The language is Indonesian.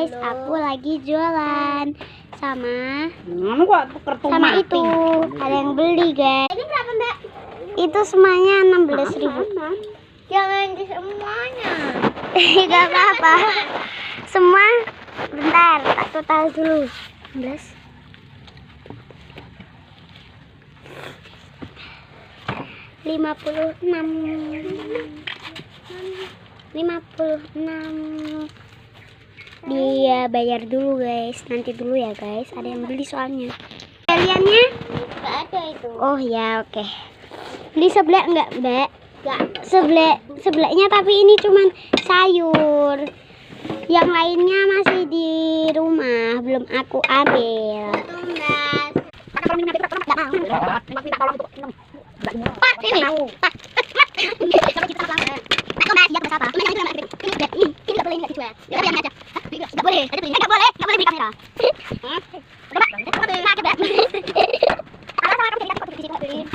guys, aku lagi jualan sama itu. Ada yang beli guys. Ini berapa Mbak? Itu semuanya 16.000. Jangan di semuanya. Gak apa-apa. Semua bentar, tak total dulu. 16. 56. Dia bayar dulu guys, nanti dulu ya guys, ada yang beli soalnya. Kaliannya Nggak ada itu. oh ya, oke. Beli seblak enggak Mbak? Nggak. Seblaknya tapi ini cuman sayur, yang lainnya masih di rumah, belum aku ambil. Tumbas. Pak, sini. Pak. Ini nggak boleh, nggak dijual. Nggak boleh aja. Nggak boleh, nggak boleh beli kamera. Udah, Pak. Nggak boleh.